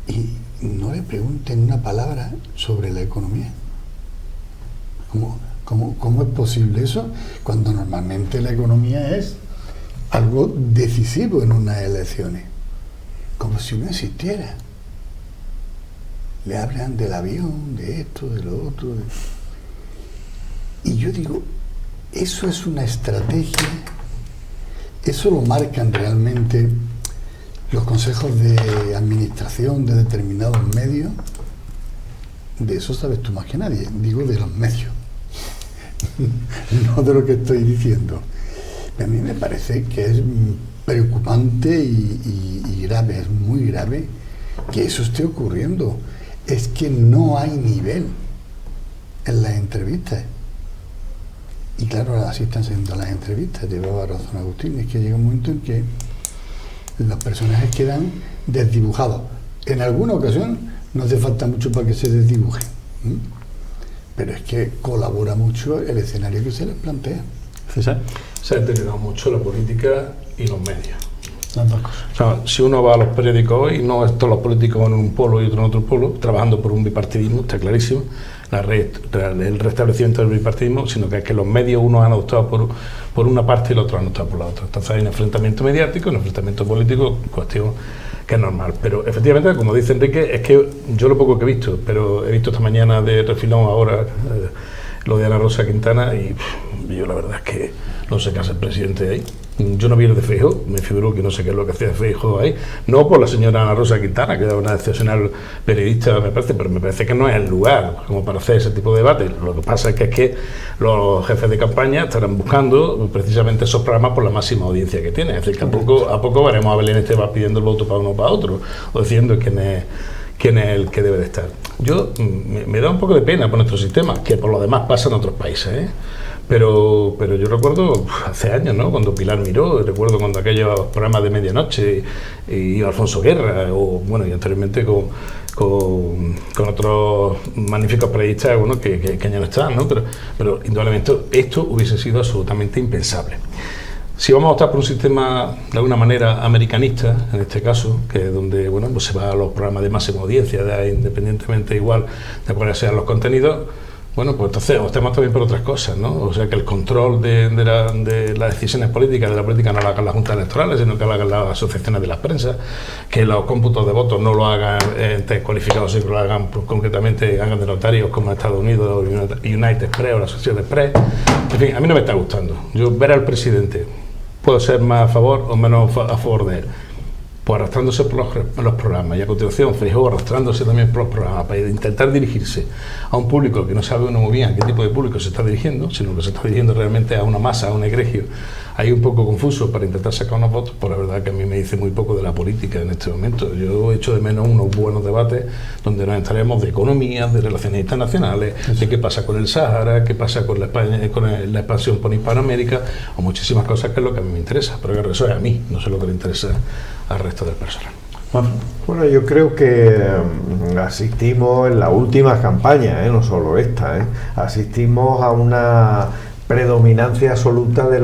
y no le pregunten una palabra sobre la economía? ¿Cómo es posible eso? Cuando normalmente la economía es algo decisivo en unas elecciones. Como si no existiera. Le hablan del avión, de esto, de lo otro. Y yo digo, eso es una estrategia, eso lo marcan realmente los consejos de administración de determinados medios. De eso sabes tú más que nadie, digo de los medios, no de lo que estoy diciendo. A mí me parece que es preocupante y grave, es muy grave que eso esté ocurriendo. Es que no hay nivel en las entrevistas. Y claro, así están siendo las entrevistas. Llevaba razón Agustín, es que llega un momento en que los personajes quedan desdibujados. En alguna ocasión no hace falta mucho para que se desdibujen, pero es que colabora mucho el escenario que se les plantea. César. Se ha deteriorado mucho la política y los medios. Las dos cosas. O sea, si uno va a los periódicos hoy, no todos los políticos van en un polo y otro en otro polo, trabajando por un bipartidismo, está clarísimo, el restablecimiento del bipartidismo, sino que es que los medios, unos han optado por una parte y los otros han optado por la otra. Entonces hay un enfrentamiento mediático, un enfrentamiento político, cuestión que es normal. Pero efectivamente, como dice Enrique, es que yo lo poco que he visto, pero he visto esta mañana de refilón ahora lo de Ana Rosa Quintana, y yo la verdad es que no sé qué hace el presidente ahí. Yo no vi el de Feijóo, me figuro que no sé qué es lo que hacía Feijóo ahí, no por la señora Ana Rosa Quintana, que era una excepcional periodista, me parece, pero me parece que no es el lugar como para hacer ese tipo de debate. Lo que pasa es que los jefes de campaña estarán buscando precisamente esos programas por la máxima audiencia que tienen. Es decir, que a poco veremos a Belén Esteban pidiendo el voto para uno o para otro, o diciendo quién es el que debe de estar. Yo me da un poco de pena por nuestro sistema, que por lo demás pasa en otros países, ¿eh? Pero yo recuerdo hace años, ¿no? Cuando Pilar Miró, recuerdo cuando aquellos programas de medianoche y Alfonso Guerra, o bueno, y anteriormente con otros magníficos periodistas, bueno, que ya no están, ¿no? Pero indudablemente esto hubiese sido absolutamente impensable. Si vamos a optar por un sistema de alguna manera americanista, en este caso, que es donde bueno, pues se va a los programas de máxima audiencia, independientemente igual de cuáles sean los contenidos, Bueno, pues entonces optemos también por otras cosas, ¿no? O sea, que el control de las decisiones políticas, de la política, no lo hagan las juntas electorales, sino que lo hagan las asociaciones de las prensas, que los cómputos de votos no lo hagan entes cualificados, sino que lo hagan concretamente, hagan de notarios como Estados Unidos, United Press o la Associated Press. En fin, a mí no me está gustando. Yo ver al presidente, puedo ser más a favor o menos a favor de él, pues arrastrándose por los programas, y a continuación Feijóo arrastrándose también por los programas para intentar dirigirse a un público que no sabe uno muy bien a qué tipo de público se está dirigiendo, sino que se está dirigiendo realmente a una masa, a un egregio ahí un poco confuso para intentar sacar unos votos. Pues la verdad que a mí me dice muy poco de la política en este momento. Yo echo de menos unos buenos debates donde nos entraremos de economía, de relaciones internacionales, de qué pasa con el Sáhara, qué pasa con la expansión por Hispanoamérica, o muchísimas cosas que es lo que a mí me interesa, pero que eso es a mí, no sé lo que le interesa al resto del personal. Bueno, yo creo que asistimos en la última campaña, no solo esta, asistimos a una predominancia absoluta de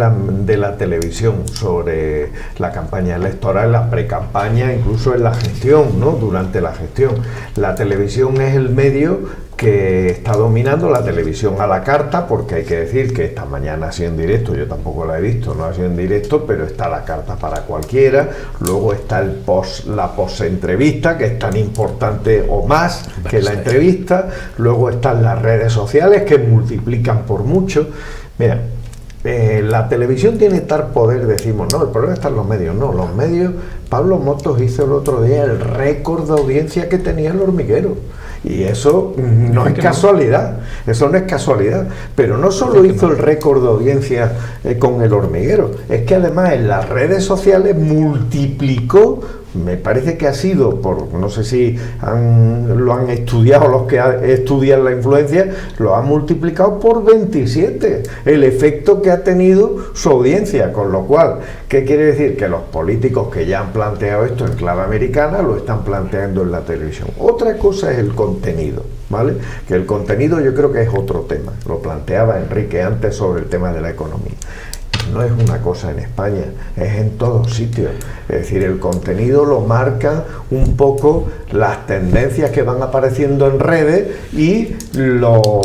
la televisión sobre la campaña electoral, la pre-campaña, incluso en la gestión, ¿no? Durante la gestión. La televisión es el medio que está dominando, la televisión a la carta, porque hay que decir que esta mañana ha sido en directo, yo tampoco la he visto, no ha sido en directo, pero está la carta para cualquiera. Luego está la post-entrevista, que es tan importante o más que la entrevista. Luego están las redes sociales, que multiplican por mucho. Mira, la televisión tiene tal poder, decimos, no, el problema está en los medios. No, los medios, Pablo Motos hizo el otro día el récord de audiencia que tenía El Hormiguero. Y eso no es casualidad, eso no es casualidad. Pero no solo hizo el récord de audiencia con El Hormiguero, es que además en las redes sociales multiplicó, me parece que ha sido, no sé si lo han estudiado los que estudian la influencia, lo han multiplicado por 27, el efecto que ha tenido su audiencia, con lo cual, ¿qué quiere decir? Que los políticos que ya han planteado esto en clave americana lo están planteando en la televisión. Otra cosa es el contenido, ¿vale? Que el contenido yo creo que es otro tema, lo planteaba Enrique antes sobre el tema de la economía. No es una cosa en España, es en todos sitios. Es decir, el contenido lo marca un poco las tendencias que van apareciendo en redes y los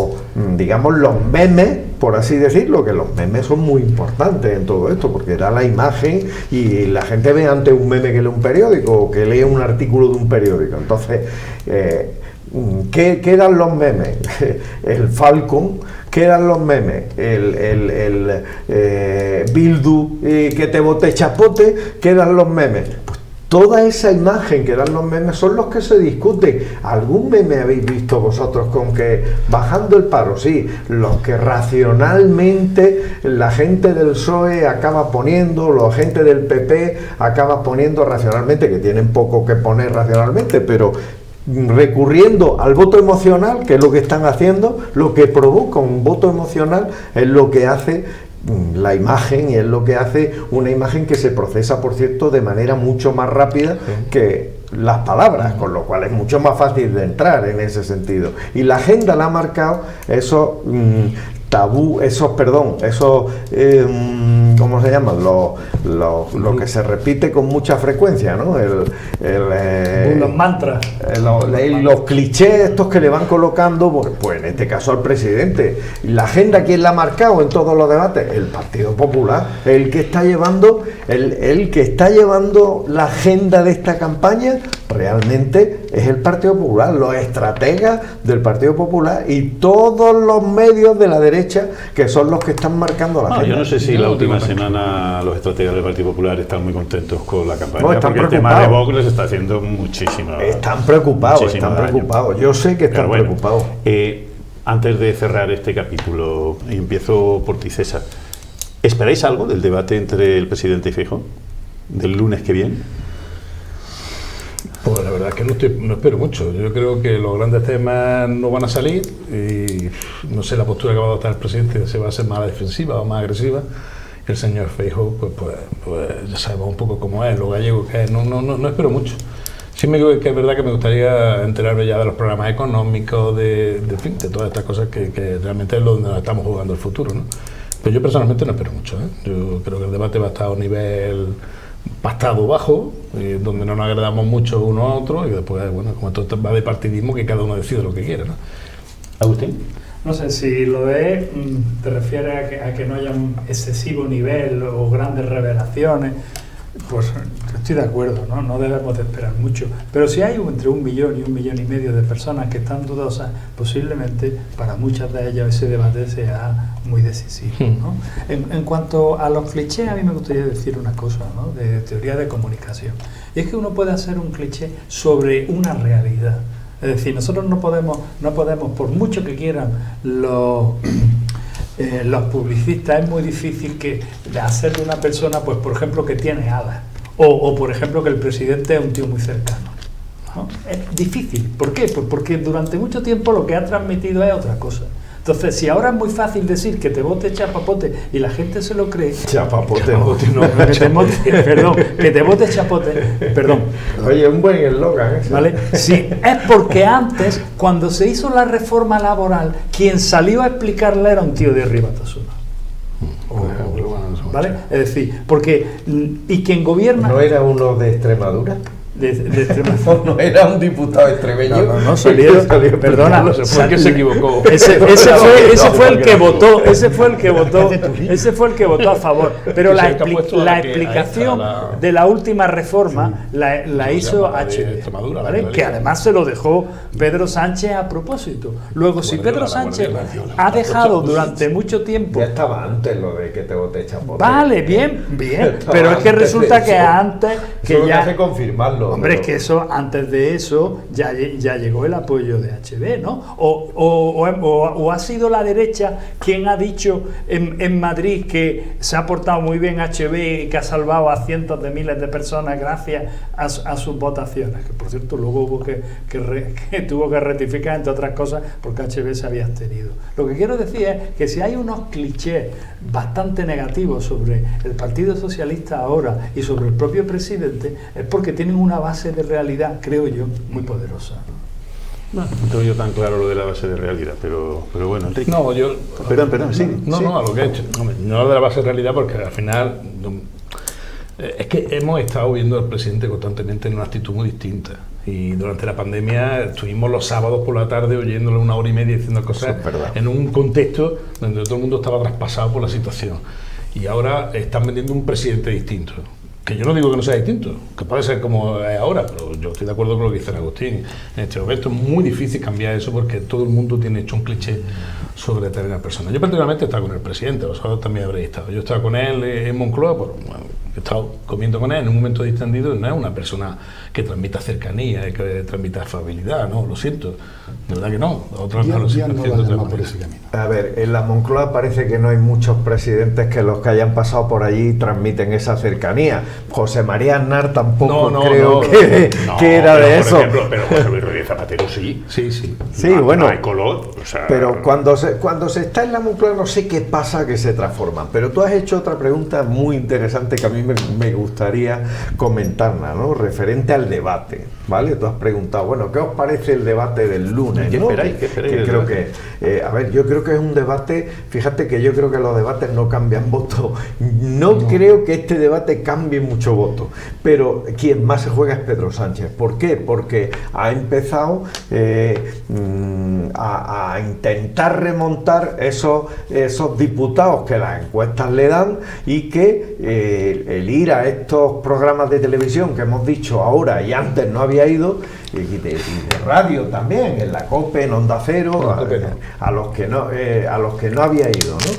memes, por así decirlo, que los memes son muy importantes en todo esto, porque da la imagen y la gente ve antes un meme que lee un periódico o que lee un artículo de un periódico. Entonces, ¿qué dan los memes? El Falcon. ¿Qué dan los memes? El Bildu que te bote chapote. ¿Qué dan los memes? Pues toda esa imagen que dan los memes son los que se discuten. ¿Algún meme habéis visto vosotros con que bajando el paro? Sí, los que racionalmente la gente del PSOE acaba poniendo, la gente del PP acaba poniendo racionalmente, que tienen poco que poner racionalmente, pero recurriendo al voto emocional, que es lo que están haciendo, lo que provoca un voto emocional es lo que hace la imagen, y es lo que hace una imagen que se procesa, por cierto, de manera mucho más rápida que las palabras, con lo cual es mucho más fácil de entrar en ese sentido. Y la agenda la ha marcado esos ¿cómo se llaman? Lo que se repite con mucha frecuencia, ¿no? Los mantras. Los clichés estos que le van colocando, pues en este caso al presidente. La agenda, ¿quién la ha marcado en todos los debates? El Partido Popular, el que está llevando la agenda de esta campaña. Realmente es el Partido Popular, los estrategas del Partido Popular y todos los medios de la derecha, que son los que están marcando la agenda. Yo no sé si la última semana los estrategas del Partido Popular están muy contentos con la campaña, porque el tema de Vox les está haciendo muchísimo. Están preocupados. Yo sé que están preocupados. Antes de cerrar este capítulo, empiezo por ti, César. ¿Esperáis algo del debate entre el presidente y Feijóo del lunes que viene? Pues la verdad es que no espero mucho. Yo creo que los grandes temas no van a salir y no sé la postura que va a adoptar el presidente, si va a ser más defensiva o más agresiva. El señor Feijóo, pues ya sabemos un poco cómo es, lo gallego que es. No espero mucho. Sí que es verdad que me gustaría enterarme ya de los programas económicos, de todas estas cosas que realmente es donde estamos jugando el futuro, ¿no? Pero yo personalmente no espero mucho, ¿eh? Yo creo que el debate va a estar a un nivel pastado bajo, donde no nos agradamos mucho uno a otro, y después, bueno, como esto va de partidismo, que cada uno decide lo que quiere, ¿no? ¿Agustín? No sé, si lo de te refieres a que no haya un excesivo nivel o grandes revelaciones, pues estoy de acuerdo, ¿no? No debemos de esperar mucho. Pero si hay entre 1 millón y 1,5 millones de personas que están dudosas, posiblemente para muchas de ellas ese debate sea muy decisivo, ¿no? En cuanto a los clichés, a mí me gustaría decir una cosa, ¿no? De teoría de comunicación. Y es que uno puede hacer un cliché sobre una realidad. Es decir, nosotros no podemos, por mucho que quieran los publicistas, es muy difícil de hacer de una persona, pues por ejemplo, que tiene alas, o por ejemplo que el presidente es un tío muy cercano, ¿no? Es difícil. ¿Por qué? Pues porque durante mucho tiempo lo que ha transmitido es otra cosa. Entonces, si ahora es muy fácil decir que te vote chapapote y la gente se lo cree... Chapapote, que te vote chapote, perdón. Oye, un buen eslogan ese. ¿Vale? Sí, es porque antes, cuando se hizo la reforma laboral, quien salió a explicarla era un tío de Ribatasuna. ¿Vale? Es decir, porque... ¿Y quien gobierna? ¿No era uno de Extremadura? De Extremadura. No era un diputado extremeño. No salieron. Perdona, ¿por qué se equivocó? Ese fue el que votó. Ese fue el que votó a favor. Pero la explicación de la última reforma la hizo HB, ¿vale? Que además se lo dejó Pedro Sánchez a propósito. Luego, si Pedro Sánchez ha dejado durante mucho tiempo... Ya estaba antes lo de que te vote chapote. Vale, bien. Pero es que resulta que antes... que ya hace confirmarlo. Hombre, es que eso, antes de eso, ya llegó el apoyo de HB, ¿no? O ha sido la derecha quien ha dicho en Madrid que se ha portado muy bien HB y que ha salvado a cientos de miles de personas gracias a sus votaciones, que por cierto luego hubo que tuvo que rectificar, entre otras cosas, porque HB se había abstenido. Lo que quiero decir es que si hay unos clichés bastante negativos sobre el Partido Socialista ahora y sobre el propio presidente, es porque tienen una base de realidad, creo yo, muy poderosa. No tengo yo tan claro lo de la base de realidad, pero bueno, Enrique. No, yo... Perdón, sí. No, a lo que he hecho. No de la base de realidad, porque al final... Es que hemos estado viendo al presidente constantemente en una actitud muy distinta. Y durante la pandemia estuvimos los sábados por la tarde oyéndole 1 hora y media diciendo cosas en un contexto donde todo el mundo estaba traspasado por la situación. Y ahora están vendiendo un presidente distinto. Que yo no digo que no sea distinto, que puede ser como es ahora, pero yo estoy de acuerdo con lo que dice Agustín. En este momento es muy difícil cambiar eso porque todo el mundo tiene hecho un cliché sobre determinadas personas. Yo particularmente he estado con el presidente, vosotros también habréis estado. Yo estaba con él en Moncloa, he estado comiendo con él en un momento distendido, no es una persona que transmita cercanía, que transmita afabilidad, no, lo siento, de verdad que no. Otros no lo siento por ese camino. A ver, en la Moncloa parece que no hay muchos presidentes que los que hayan pasado por allí transmiten esa cercanía. José María Aznar tampoco creo que era de eso. Por ejemplo, pero José Luis Rodríguez Zapatero sí. Sí, bueno. Hay color, o sea, pero cuando se está en la Moncloa no sé qué pasa que se transforman. Pero tú has hecho otra pregunta muy interesante que a mí me gustaría comentarla, ¿no? Referente al debate, ¿vale? Tú has preguntado, bueno, ¿qué os parece el debate del lunes? ¿Qué ¿no? esperáis? Yo creo que es un debate, fíjate que yo creo que los debates no cambian votos. No creo que este debate cambie mucho voto, pero quien más se juega es Pedro Sánchez. ¿Por qué? Porque ha empezado a intentar remontar esos diputados que las encuestas le dan y que el ir a estos programas de televisión que hemos dicho ahora y antes no había ido, y de radio también, en la COPE, en Onda Cero, a los que no había ido, ¿no?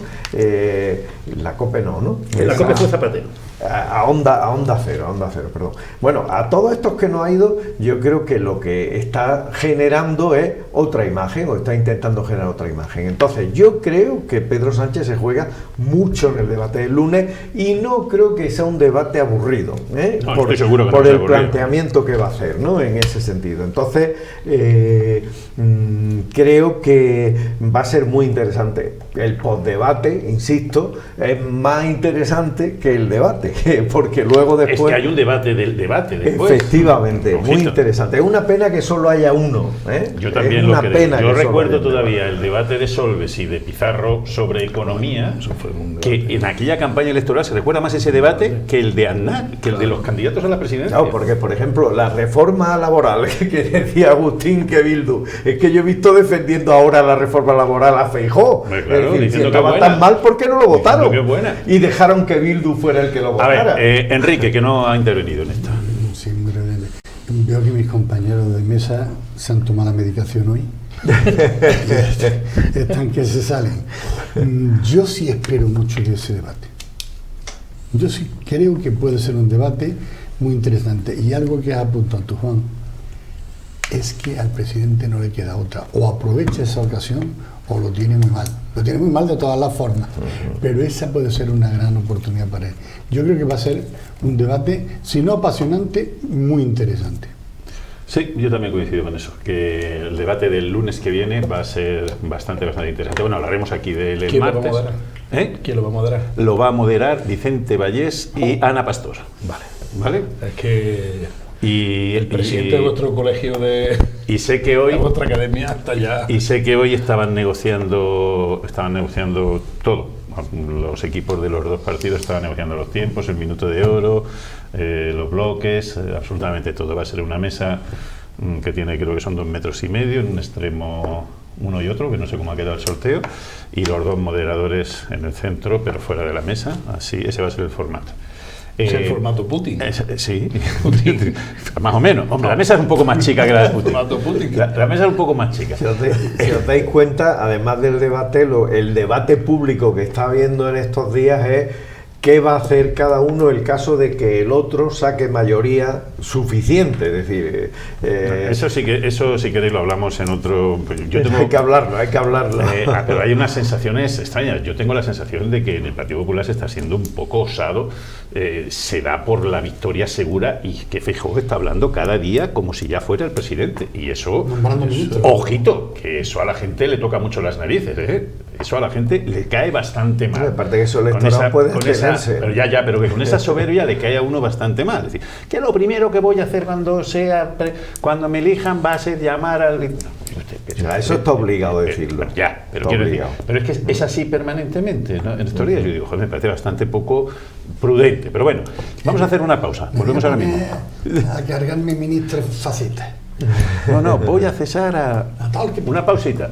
La COPE no. La COPE fue Zapatero. A Onda Cero, perdón. Bueno, a todos estos que no ha ido, yo creo que lo que está generando es otra imagen, o está intentando generar otra imagen. Entonces, yo creo que Pedro Sánchez se juega mucho en el debate del lunes y no creo que sea un debate aburrido, no, estoy seguro que por no el planteamiento que va a hacer, ¿no? En ese sentido. Entonces, creo que va a ser muy interesante el postdebate, insisto, es más interesante que el debate, porque luego después... Es que hay un debate del debate después. Efectivamente, muy interesante. Es una pena que solo haya uno, ¿eh? Yo también lo creo. Yo recuerdo todavía el debate de Solbes y de Pizarro sobre economía, que en aquella campaña electoral se recuerda más ese debate que el de Aznar, que el de los candidatos a la presidencia. Claro, porque, por ejemplo, la reforma laboral que decía Agustín que Bildu, es que yo he visto defendiendo ahora la reforma laboral a Feijóo. Claro, es decir, si estaba tan mal, ¿por qué no lo votaron? Y dejaron que Bildu fuera el que lo votara. A ver, Enrique, que no ha intervenido en esto. Sí, veo que mis compañeros de mesa se han tomado la medicación hoy. Están que se salen. Yo sí espero mucho de ese debate. Yo sí creo que puede ser un debate muy interesante. Y algo que has apuntado tú, Juan, es que al presidente no le queda otra. O aprovecha esa ocasión o lo tiene muy mal. Lo tiene muy mal de todas las formas. Pero esa puede ser una gran oportunidad para él. Yo creo que va a ser un debate, si no apasionante, muy interesante. Sí, yo también coincido con eso, que el debate del lunes que viene va a ser bastante interesante. Bueno, hablaremos aquí del martes. ¿Quién lo va a moderar? ¿Quién lo va a moderar? Lo va a moderar Vicente Vallés y Ana Pastor. Vale. Es que el presidente de vuestro colegio y sé que hoy de vuestra academia está ya. Y sé que hoy estaban negociando todo. Los equipos de los dos partidos estaban negociando los tiempos, el minuto de oro, los bloques, absolutamente todo. Va a ser una mesa que tiene, creo que son 2,5 metros, en un extremo uno y otro, que no sé cómo ha quedado el sorteo, y los dos moderadores en el centro, pero fuera de la mesa. Así, ese va a ser el formato. ¿Es el formato Putin? Sí, Putin. Más o menos. Hombre, la mesa es un poco más chica que la de Putin. La mesa es un poco más chica. Si os dais cuenta, además del debate, el debate público que está habiendo en estos días es qué va a hacer cada uno en el caso de que el otro saque mayoría suficiente. Es decir, eso si queréis lo hablamos en otro. Hay que hablarlo. Pero hay unas sensaciones extrañas. Yo tengo la sensación de que en el Partido Popular se está siendo un poco osado. Se da por la victoria segura y que Feijóo está hablando cada día como si ya fuera el presidente. Y eso, ojito, que eso a la gente le toca mucho las narices. Eso a la gente le cae bastante mal. Aparte que eso electoral puede tenerse. Pero que con esa soberbia le cae a uno bastante mal. Es decir, que lo primero que voy a hacer cuando me elijan va a ser llamar al... Eso está obligado a decirlo. Pero es que es así permanentemente, ¿no? En estos días yo digo, joder, me parece bastante poco prudente. Pero bueno, vamos a hacer una pausa. Volvemos ahora mismo. A cargarme ministros facetas. No, voy a cesar una pausita.